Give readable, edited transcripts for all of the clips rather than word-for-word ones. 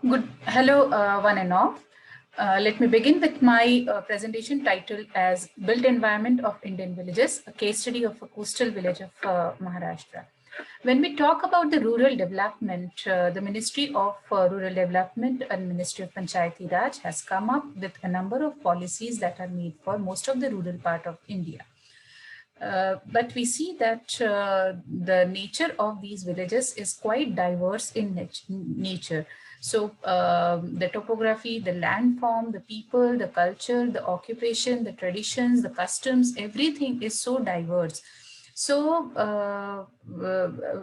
Hello, one and all. Let me begin with my presentation titled as Built Environment of Indian Villages, a case study of a coastal village of Maharashtra. When we talk about the rural development, the Ministry of Rural Development and Ministry of Panchayati Raj has come up with a number of policies that are made for most of the rural part of India. But we see that the nature of these villages is quite diverse in nature. So the topography, the landform, the people, the culture, the occupation, the traditions, the customs, everything is so diverse. So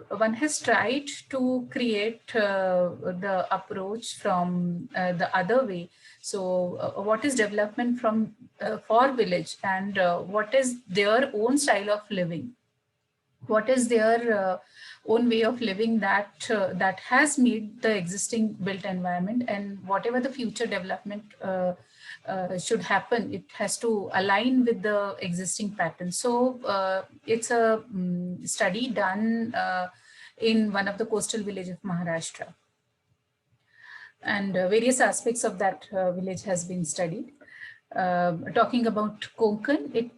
one has tried to create the approach from the other way. So what is development from for village, and what is their own style of living? What is their own way of living that that has made the existing built environment, and whatever the future development should happen, it has to align with the existing pattern. So it's a study done in one of the coastal village of Maharashtra, and various aspects of that village has been studied. Talking about Konkan, it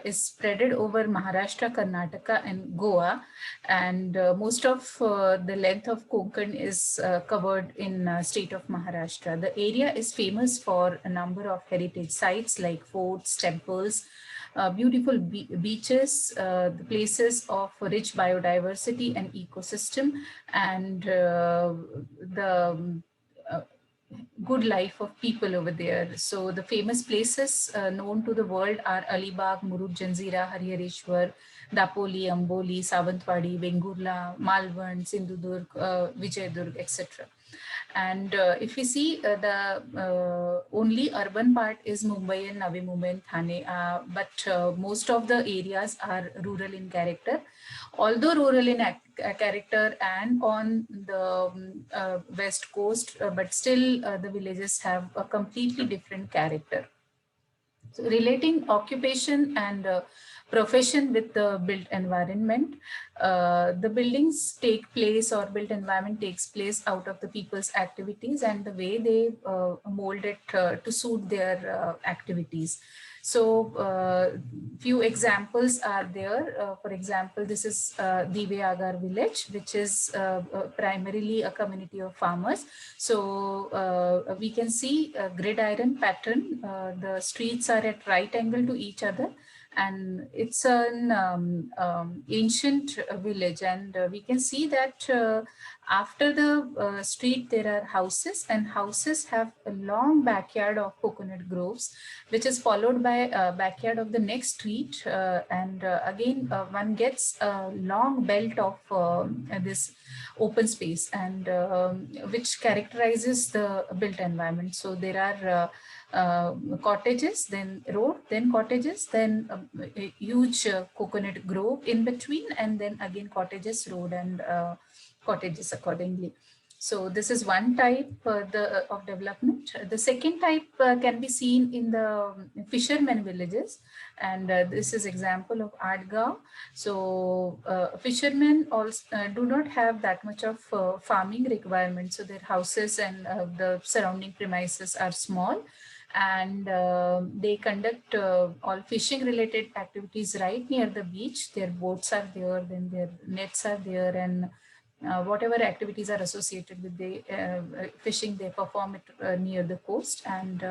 is spreaded over Maharashtra, Karnataka, and Goa, and most of the length of Konkan is covered in state of Maharashtra. The area is famous for a number of heritage sites like forts, temples, beautiful beaches, the places of rich biodiversity and ecosystem, and the good life of people over there. So the famous places known to the world are Alibag, Murud Janzira, Harihareshwar, Dapoli, Amboli, Savantwadi, Bengurla, Malvan, Sindhudurg, Vijayadurg, etc. And if we see the only urban part is Mumbai and Navi Mumbai and Thane, but most of the areas are rural in character. Although rural in character and on the west coast, but still the villages have a completely different character. So relating occupation and profession with the built environment, the buildings take place, or built environment takes place out of the people's activities and the way they mold it to suit their activities. So few examples are there. For example, this is Diwayagar village, which is primarily a community of farmers. So we can see a gridiron pattern. The streets are at right angle to each other, and it's an ancient village, and we can see that after the street there are houses, and houses have a long backyard of coconut groves, which is followed by a backyard of the next street, and again one gets a long belt of this open space, and which characterizes the built environment. So there are cottages, then road, then cottages, then a huge coconut grove in between, and then again cottages, road, and cottages accordingly. So this is one type of development. The second type can be seen in the fishermen villages, and this is example of Adgaon. So fishermen also do not have that much of farming requirements, so their houses and the surrounding premises are small, and they conduct all fishing related activities right near the beach. Their boats are there, then their nets are there, and whatever activities are associated with the fishing, they perform it near the coast, and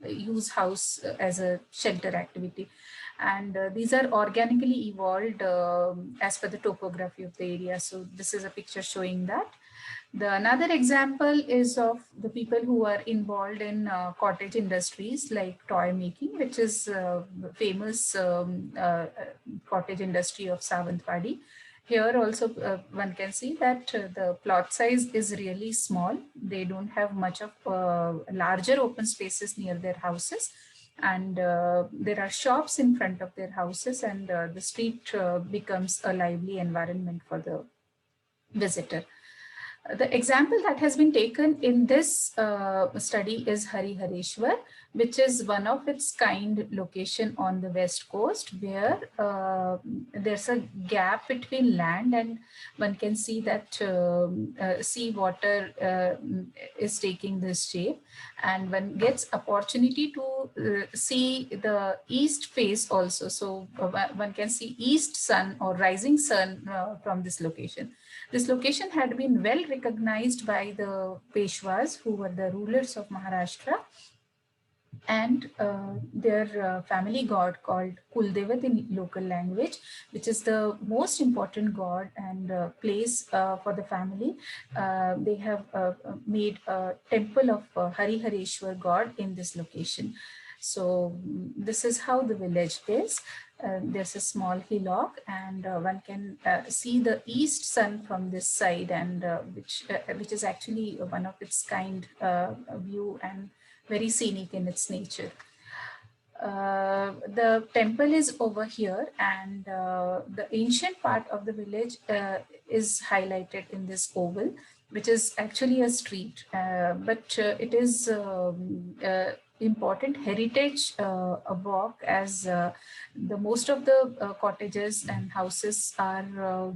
use house as a shelter activity. And these are organically evolved as per the topography of the area. So this is a picture showing that. The another example is of the people who are involved in cottage industries like toy making, which is famous cottage industry of Savantwadi. Here also one can see that the plot size is really small. They don't have much of larger open spaces near their houses, and there are shops in front of their houses, and the street becomes a lively environment for the visitor. The example that has been taken in this study is Harihareshwar, which is one of its kind location on the west coast, where there's a gap between land, and one can see that sea water is taking this shape, and one gets opportunity to see the east face also. So one can see east sun or rising sun from this location. This location had been well recognized by the Peshwas, who were the rulers of Maharashtra, and their family god called Kuldevat in local language, which is the most important god and place for the family. They have made a temple of Harihareshwar god in this location. So this is how the village is. There's a small hillock, and one can see the east sun from this side, and which is actually one of its kind view, and very scenic in its nature. The temple is over here, and the ancient part of the village is highlighted in this oval, which is actually a street, but it is important heritage a walk, as the most of the cottages and houses are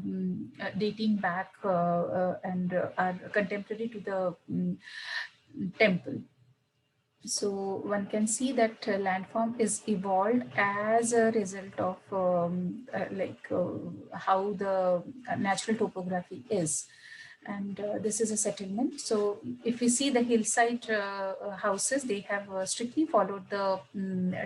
dating back and are contemporary to the temple. So one can see that landform is evolved as a result of how the natural topography is. And this is a settlement. So if we see the hillside houses, they have strictly followed the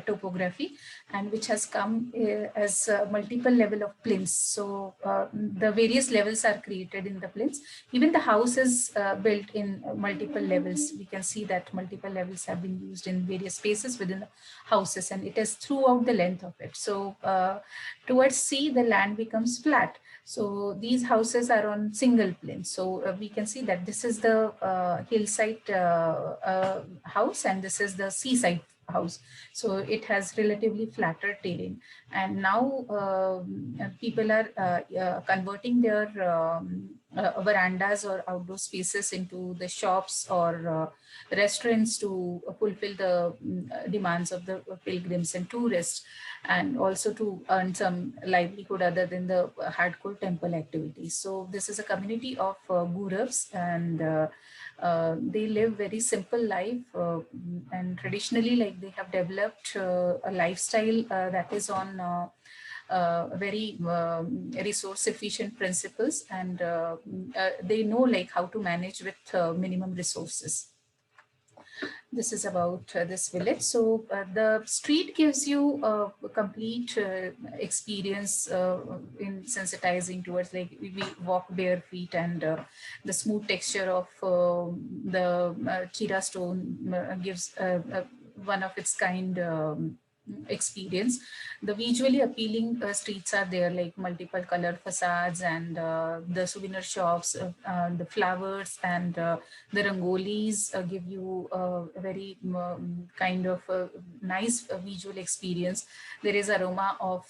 topography, and which has come as multiple level of plinths. So the various levels are created in the plinths. Even the house is built in multiple levels. We can see that multiple levels have been used in various spaces within the houses, and it is throughout the length of it. So towards sea, the land becomes flat. So these houses are on single plane. So we can see that this is the hillside house, and this is the seaside house. So it has relatively flatter terrain. And now people are converting their verandas or outdoor spaces into the shops or restaurants to fulfill the demands of the pilgrims and tourists, and also to earn some livelihood other than the hardcore temple activities. So this is a community of Guravs, and they live very simple life, and traditionally, like, they have developed a lifestyle that is on very resource efficient principles, and they know like how to manage with minimum resources. This is about this village. So the street gives you a complete experience in sensitizing towards, like, we walk bare feet, and the smooth texture of the chira stone gives one of its kind experience. The visually appealing streets are there, like multiple colored facades, and the souvenir shops, the flowers, and the rangolis give you a very kind of nice visual experience. There is aroma of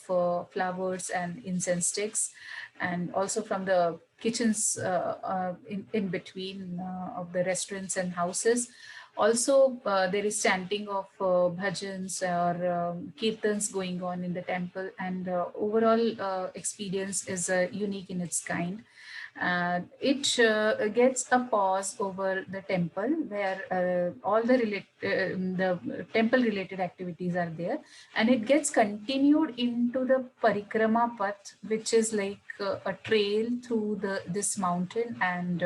flowers and incense sticks, and also from the kitchens in between of the restaurants and houses. Also, there is chanting of bhajans or kirtans going on in the temple, and overall experience is unique in its kind. It gets a pause over the temple, where all the temple related activities are there, and it gets continued into the parikrama path, which is like a trail through this mountain, and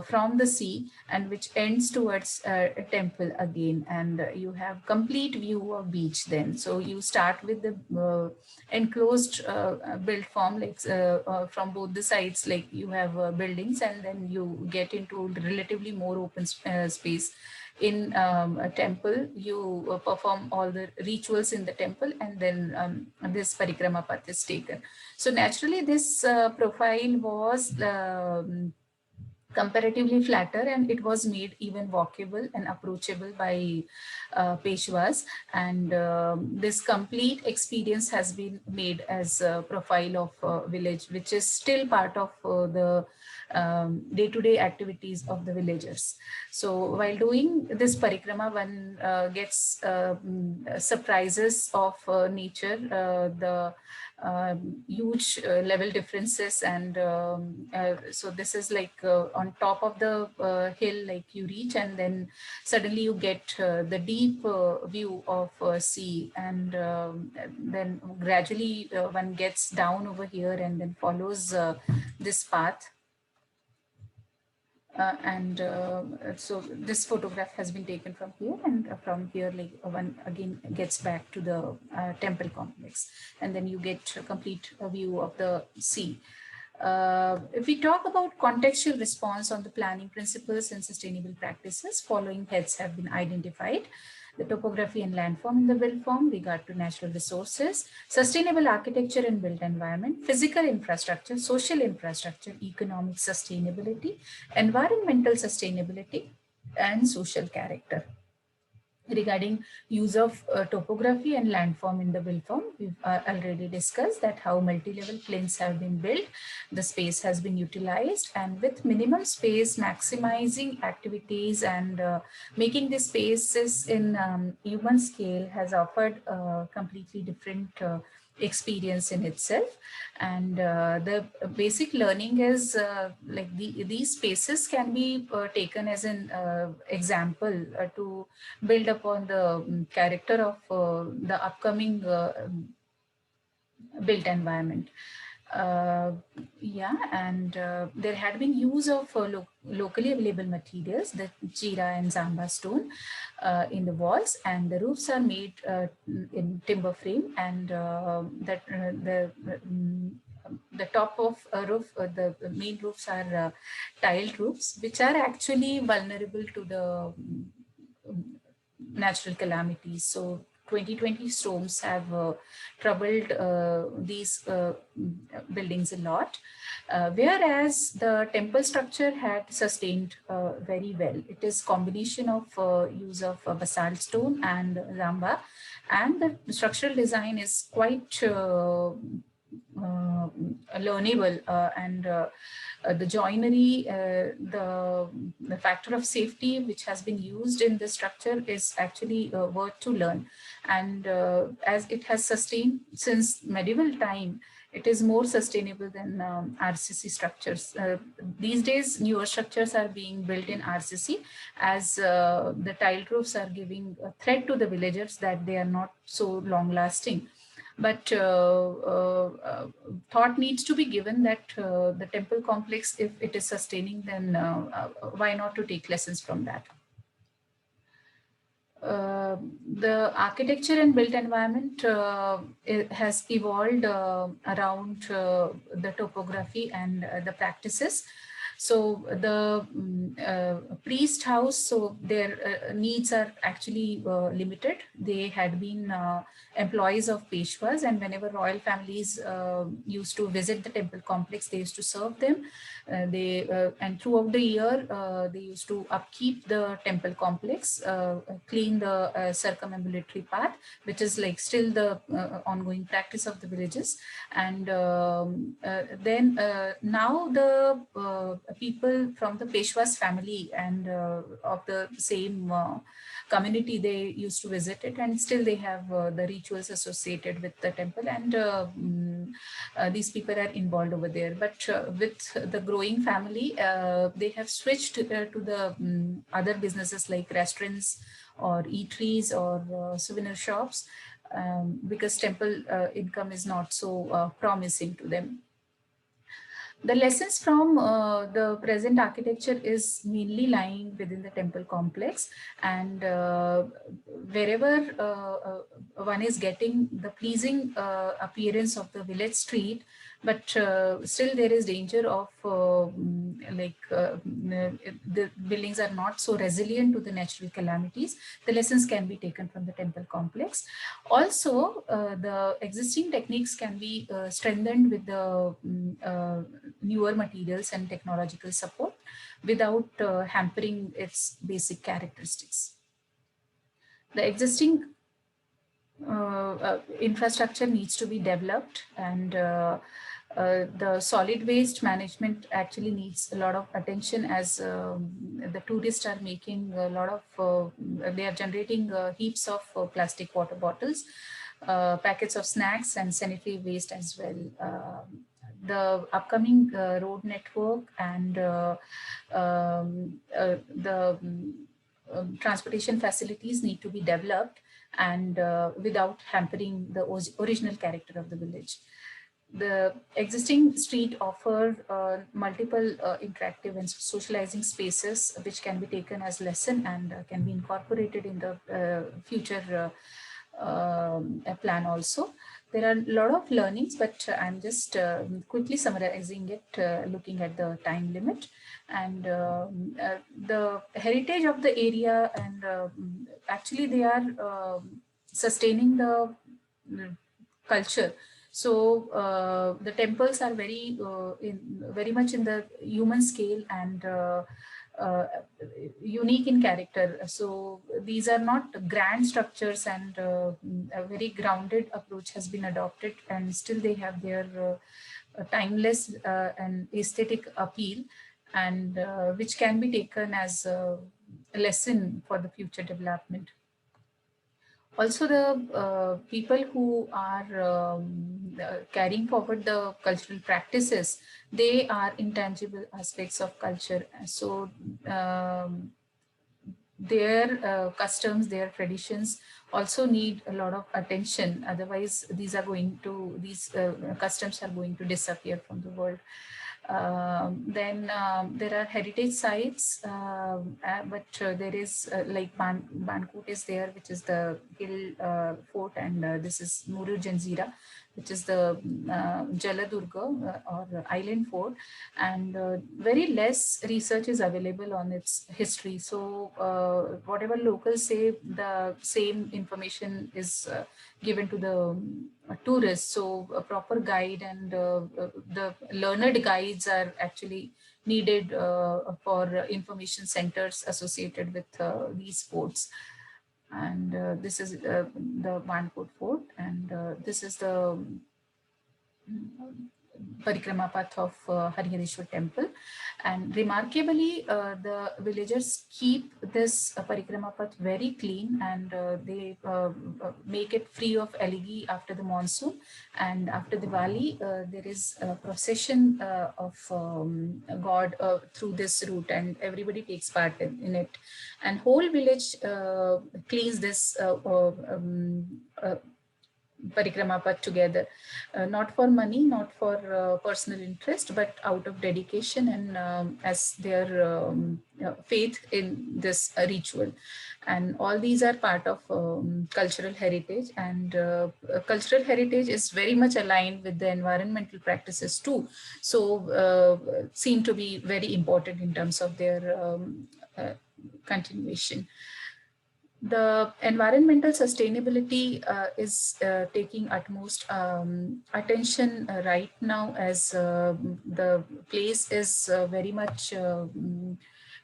from the sea, and which ends towards a temple again, and you have complete view of beach then. So you start with the enclosed built form, like from both the sides, like you have buildings, and then you get into relatively more open space. In a temple, you perform all the rituals in the temple, and then this parikrama path is taken. So naturally, this profile was comparatively flatter, and it was made even walkable and approachable by Peshwas. And this complete experience has been made as a profile of village, which is still part of the day-to-day activities of the villagers. So while doing this parikrama, one gets surprises of nature, the huge level differences, and so this is like on top of the hill, like you reach, and then suddenly you get the deep view of sea, and then gradually one gets down over here and then follows this path. And so this photograph has been taken from here, and from here, like one again gets back to the temple complex, and then you get a complete view of the sea. If we talk about contextual response on the planning principles and sustainable practices, following heads have been identified: the topography and landform in the built form, regard to natural resources, sustainable architecture and built environment, physical infrastructure, social infrastructure, economic sustainability, environmental sustainability, and social character. Regarding use of topography and landform in the built form, we've already discussed that how multi-level plains have been built, the space has been utilized, and with minimum space, maximizing activities and making the spaces in human scale has offered a completely different experience in itself. And the basic learning is like these spaces can be taken as an example to build upon the character of the upcoming built environment. Uh, yeah, and there had been use of locally available materials, the Jira and Zamba stone in the walls, and the roofs are made in timber frame, and the top of a roof, the main roofs are tiled roofs, which are actually vulnerable to the natural calamities. So 2020 storms have troubled these buildings a lot, whereas the temple structure had sustained very well. It is combination of use of basalt stone and ramba, and the structural design is quite learnable, and the joinery, the factor of safety which has been used in the structure is actually worth to learn. And as it has sustained since medieval time, it is more sustainable than RCC structures. These days, newer structures are being built in RCC, as the tiled roofs are giving a threat to the villagers that they are not so long lasting. But thought needs to be given that the temple complex, if it is sustaining, then why not to take lessons from that? The architecture and built environment it has evolved around the topography and the practices. So the priest house, so their needs are actually limited. They had been employees of Peshwas, and whenever royal families used to visit the temple complex, they used to serve them. And throughout the year, they used to upkeep the temple complex, clean the circumambulatory path, which is like still the ongoing practice of the villages. And then now the people from the Peshwas family and of the same community, they used to visit it, and still they have the rituals associated with the temple, and these people are involved over there. But with the growing family, they have switched to the other businesses like restaurants or eateries or souvenir shops, because temple income is not so promising to them. The lessons from the present architecture is mainly lying within the temple complex, and wherever one is getting the pleasing appearance of the village street, but still there is danger of the buildings are not so resilient to the natural calamities. The lessons can be taken from the temple complex. Also, the existing techniques can be strengthened with the newer materials and technological support without hampering its basic characteristics. The existing infrastructure needs to be developed, and the solid waste management actually needs a lot of attention, as the tourists are making a lot of they are generating heaps of plastic water bottles, packets of snacks, and sanitary waste as well. The upcoming road network and the transportation facilities need to be developed, and without hampering the original character of the village. The existing street offer multiple interactive and socializing spaces which can be taken as lesson and can be incorporated in the future plan also. There are a lot of learnings, but I'm just quickly summarizing it, looking at the time limit. And the heritage of the area, and actually they are sustaining the culture. So the temples are very much in the human scale, and uh, unique in character. So these are not grand structures, and a very grounded approach has been adopted, and still they have their timeless and aesthetic appeal, and which can be taken as a lesson for the future development. Also, the people who are carrying forward the cultural practices, they are intangible aspects of culture. So their customs, their traditions also need a lot of attention. Otherwise, these customs are going to disappear from the world. Then there are heritage sites, but there is Bankot is there, which is the hill fort, and this is Muru Janzira, which is the Jaladurga or island fort, and very less research is available on its history. So whatever locals say, the same information is given to the tourists. So a proper guide and the learned guides are actually needed for information centers associated with these forts. And this is the Vanport Fort, and this is the parikrama path of Harihareshwar temple. And remarkably, the villagers keep this parikrama path very clean, and they make it free of algae after the monsoon. And after Diwali, there is a procession of God through this route, and everybody takes part in it. And whole village cleans this parikrama path together, not for money, not for personal interest, but out of dedication and as their faith in this ritual. And all these are part of cultural heritage, and cultural heritage is very much aligned with the environmental practices too. So seem to be very important in terms of their continuation. The environmental sustainability is taking utmost attention right now, as the place is very much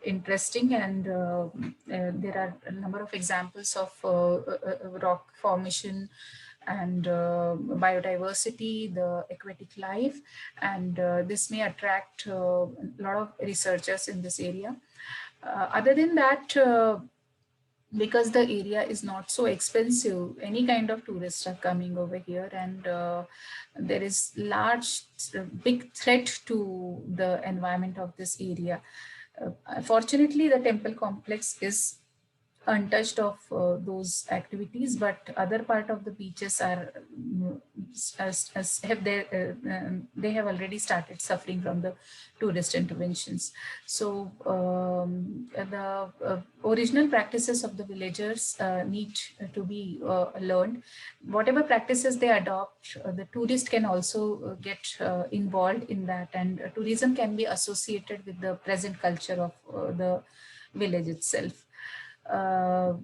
interesting, and there are a number of examples of rock formation and biodiversity, the aquatic life, and this may attract a lot of researchers in this area. Other than that, because the area is not so expensive, any kind of tourists are coming over here, and there is big threat to the environment of this area. Fortunately, the temple complex is untouched of those activities, but other part of the beaches are they have already started suffering from the tourist interventions. So the original practices of the villagers need to be learned. Whatever practices they adopt, the tourist can also get involved in that, and tourism can be associated with the present culture of the village itself. Uh,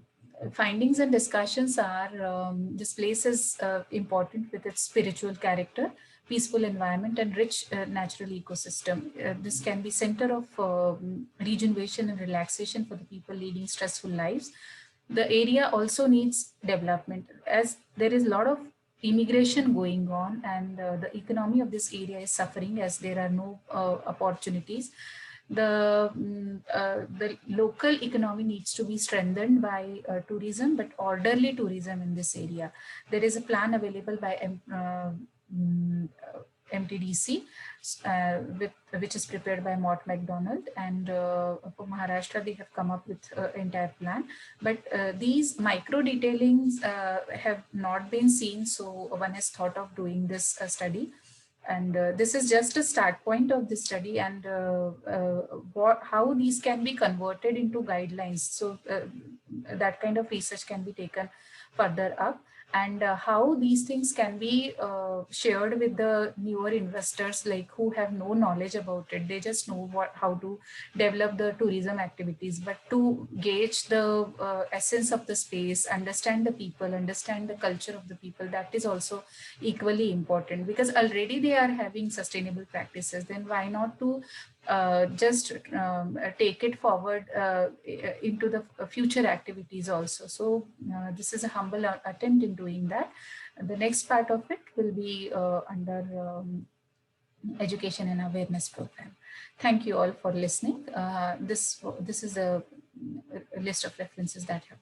Findings and discussions are this place is important with its spiritual character, peaceful environment, and rich natural ecosystem. This can be center of rejuvenation and relaxation for the people leading stressful lives. The area also needs development, as there is a lot of immigration going on, and the economy of this area is suffering as there are no opportunities. The local economy needs to be strengthened by tourism, but orderly tourism in this area. There is a plan available by MTDC, which is prepared by Mott MacDonald, and for Maharashtra they have come up with entire plan. But these micro detailings have not been seen, so one has thought of doing this study. And this is just a start point of this study, and how these can be converted into guidelines. So that kind of research can be taken further up, and how these things can be shared with the newer investors, like who have no knowledge about it. They just know how to develop the tourism activities, but to gauge the essence of the space, understand the people, understand the culture of the people, that is also equally important, because already they are having sustainable practices. Then why not to just take it forward into the future activities also. So this is a humble attempt in doing that. The next part of it will be under education and awareness program. Thank you all for listening. This is a list of references that have